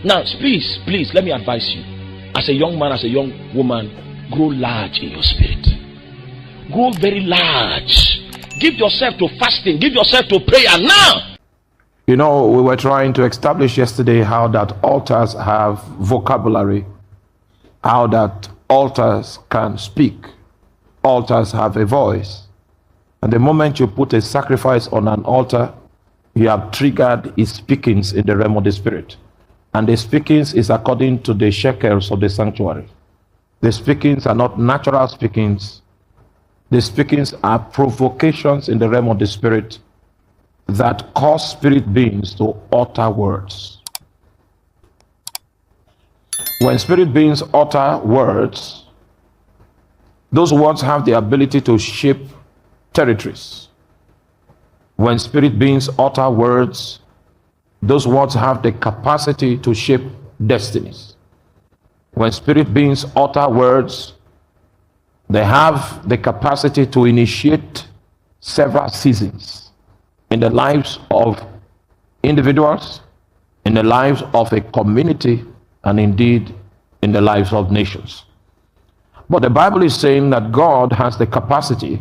Now, please, let me advise you. As a young man, as a young woman, grow large in your spirit. Grow very large. Give yourself to fasting. Give yourself to prayer now. You know, we were trying to establish yesterday how that altars have vocabulary, how that altars can speak, altars have a voice. And the moment you put a sacrifice on an altar, you have triggered his speakings in the realm of the spirit. And the speakings is according to the shekels of the sanctuary. The speakings are not natural speakings. The speakings are provocations in the realm of the spirit that cause spirit beings to utter words. When spirit beings utter words, those words have the ability to shape territories. When spirit beings utter words, those words have the capacity to shape destinies. When spirit beings utter words, they have the capacity to initiate several seasons in the lives of individuals, in the lives of a community, and indeed in the lives of nations. But the Bible is saying that God has the capacity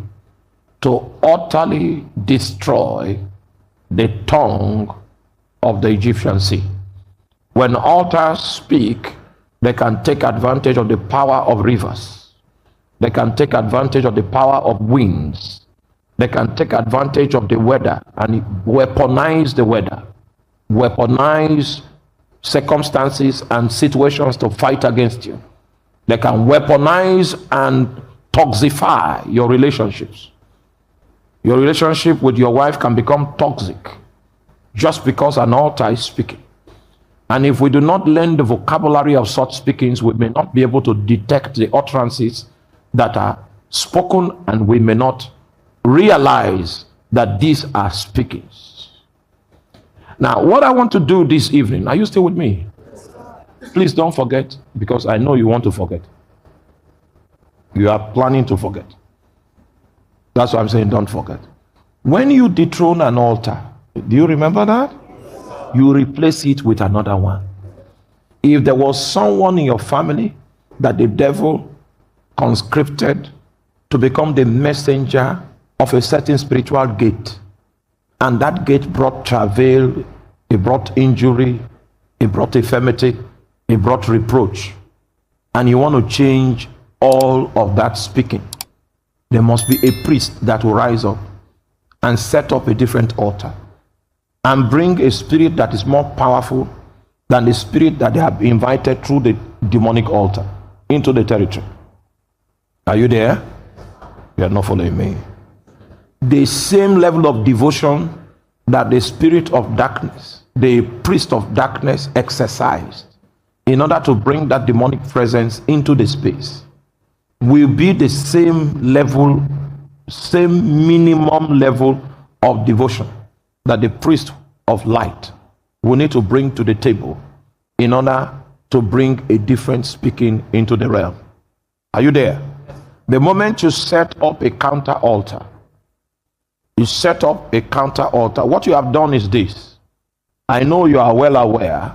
to utterly destroy the tongue of the Egyptian sea. When altars speak, they can take advantage of the power of rivers. They can take advantage of the power of winds. They can take advantage of the weather and weaponize the weather, weaponize circumstances and situations to fight against you. They can weaponize and toxify your relationships. Your relationship with your wife can become toxic just because an altar is speaking. And if we do not learn the vocabulary of such speakings, we may not be able to detect the utterances that are spoken, and we may not realize that these are speakings. Now, what I want to do this evening, are you still with me? Please don't forget, because I know you want to forget. You are planning to forget. That's why I'm saying don't forget. When you dethrone an altar, do you remember that? You replace it with another one. If there was someone in your family that the devil conscripted to become the messenger of a certain spiritual gate, and that gate brought travail, it brought injury, it brought infirmity, it brought reproach, and you want to change all of that speaking, there must be a priest that will rise up and set up a different altar and bring a spirit that is more powerful than the spirit that they have invited through the demonic altar into the territory. Are you there? You are not following me. The same level of devotion that the spirit of darkness, the priest of darkness, exercised in order to bring that demonic presence into the space will be the same level, same minimum level of devotion that the priest of light will need to bring to the table in order to bring a different speaking into the realm. Are you there? The moment you set up a counter altar, you set up a counter altar, what you have done is this. I know you are well aware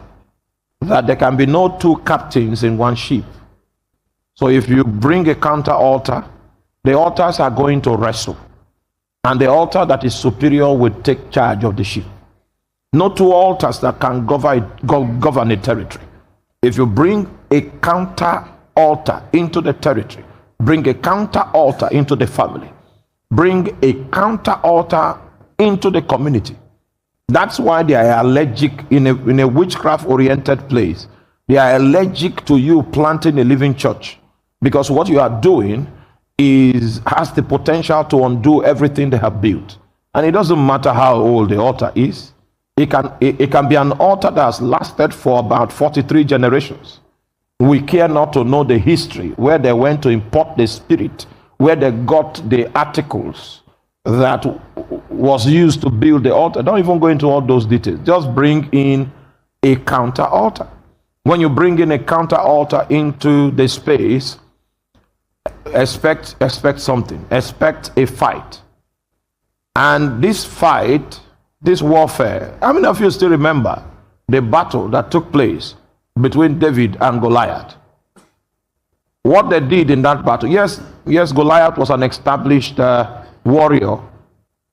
that there can be no two captains in one ship. So if you bring a counter altar, the altars are going to wrestle, and the altar that is superior will take charge of the ship. No two altars that can govern a territory. If you bring a counter altar into the territory, bring a counter altar into the family, bring a counter altar into the community. That's why they are allergic in a witchcraft oriented place. They are allergic to you planting a living church, because what you are doing has the potential to undo everything they have built. And it doesn't matter how old the altar is. It can be an altar that has lasted for about 43 generations. We care not to know the history, where they went to import the spirit, where they got the articles that was used to build the altar. Don't even go into all those details. Just bring in a counter altar. When you bring in a counter altar into the space, expect something. Expect a fight. And this fight, this warfare, how many of you still remember the battle that took place between David and Goliath. What they did in that battle, yes, Goliath was an established warrior,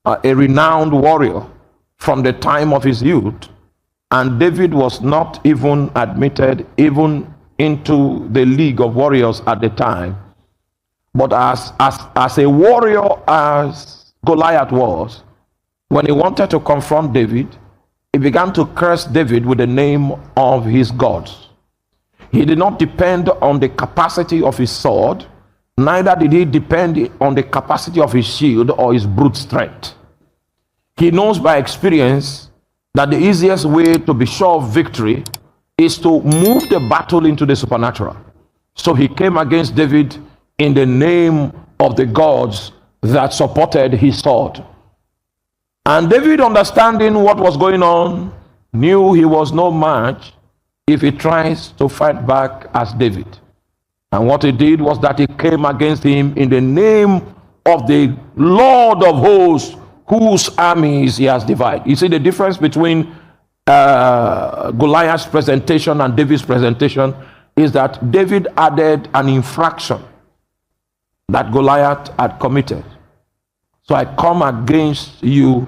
a renowned warrior from the time of his youth, and David was not even admitted even into the league of warriors at the time. But as a warrior as Goliath was, when he wanted to confront David, he began to curse David with the name of his gods. He did not depend on the capacity of his sword, neither did he depend on the capacity of his shield or his brute strength. He knows by experience that the easiest way to be sure of victory is to move the battle into the supernatural. So he came against David in the name of the gods that supported his sword. And David, understanding what was going on, knew he was no match if he tries to fight back as David. And what he did was that he came against him in the name of the Lord of hosts, whose armies he has divided. You see the difference between Goliath's presentation and David's presentation is that David added an infraction that Goliath had committed. So I come against you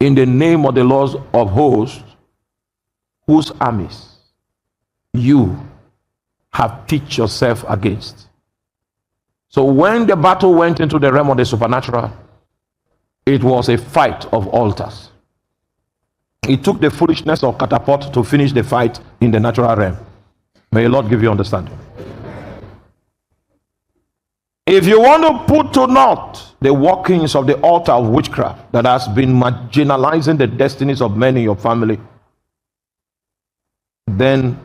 in the name of the Lord of hosts, whose armies you have pitched yourself against. So when the battle went into the realm of the supernatural, it was a fight of altars. It took the foolishness of catapult to finish the fight in the natural realm. May the Lord give you understanding. If you want to put to naught the workings of the altar of witchcraft that has been marginalizing the destinies of many in your family, then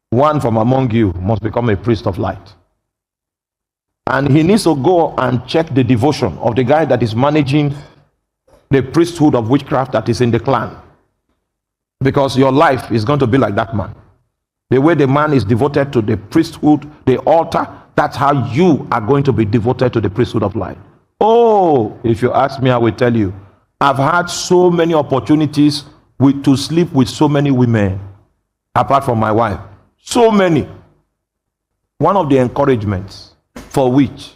one from among you must become a priest of light. And he needs to go and check the devotion of the guy that is managing the priesthood of witchcraft that is in the clan. Because your life is going to be like that man. The way the man is devoted to the priesthood, the altar, that's how you are going to be devoted to the priesthood of light. Oh, if you ask me, I will tell you, I've had so many opportunities to sleep with so many women, apart from my wife. So many. One of the encouragements for which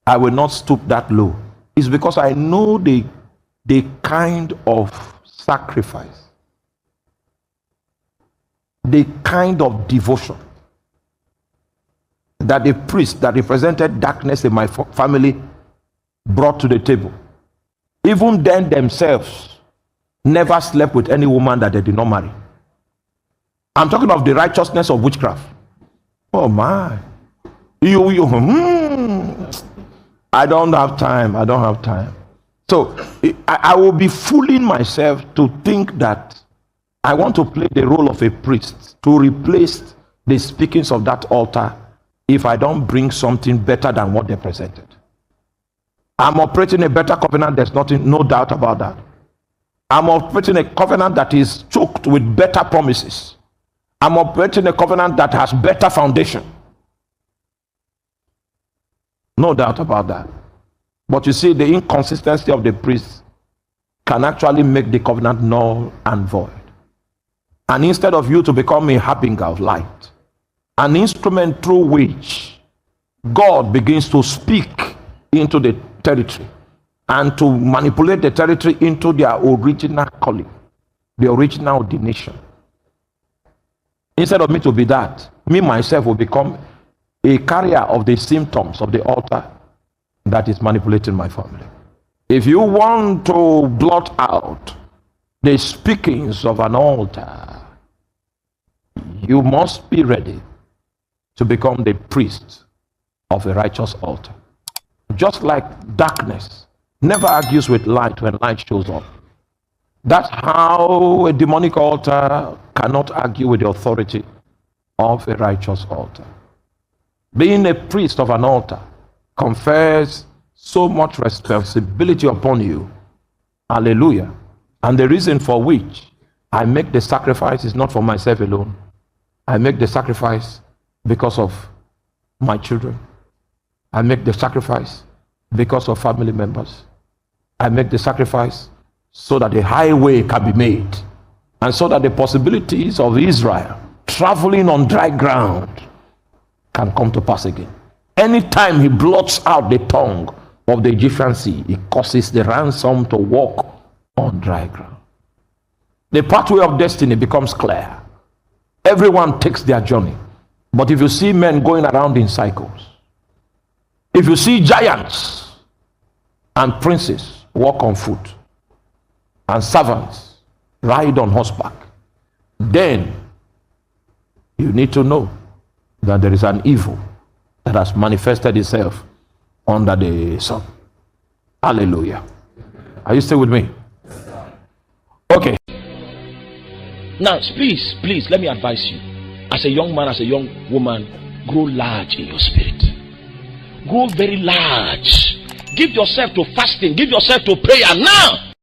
I will not stoop that low is because I know the kind of sacrifice, the kind of devotion that the priest that represented darkness in my family brought to the table. Even then themselves never slept with any woman that they did not marry. I'm talking of the righteousness of witchcraft. Oh my. I don't have time. So I will be fooling myself to think that I want to play the role of a priest to replace the speakings of that altar if I don't bring something better than what they presented. I'm operating a better covenant, there's no doubt about that. I'm operating a covenant that is choked with better promises. I'm operating a covenant that has better foundation. No doubt about that. But you see, the inconsistency of the priest can actually make the covenant null and void. And instead of you to become a harbinger of light, an instrument through which God begins to speak into the territory and to manipulate the territory into their original calling, the original ordination. Instead of me to be that, me myself will become a carrier of the symptoms of the altar that is manipulating my family. If you want to blot out the speakings of an altar, you must be ready to become the priest of a righteous altar. Just like darkness never argues with light when light shows up, that's how a demonic altar cannot argue with the authority of a righteous altar. Being a priest of an altar confers so much responsibility upon you. Hallelujah. And the reason for which I make the sacrifice is not for myself alone. I make the sacrifice because of my children. I make the sacrifice because of family members. I make the sacrifice so that the highway can be made, and so that the possibilities of Israel traveling on dry ground can come to pass again. Anytime he blots out the tongue of the Egyptian sea, he causes the ransom to walk on dry ground. The pathway of destiny becomes clear. Everyone takes their journey. But if you see men going around in cycles, if you see giants and princes walk on foot, and servants ride on horseback, then you need to know that there is an evil that has manifested itself under the sun. Hallelujah. Are you still with me? Okay. Now, please, let me advise you. As a young man, as a young woman, grow large in your spirit. Grow very large. Give yourself to fasting. Give yourself to prayer now.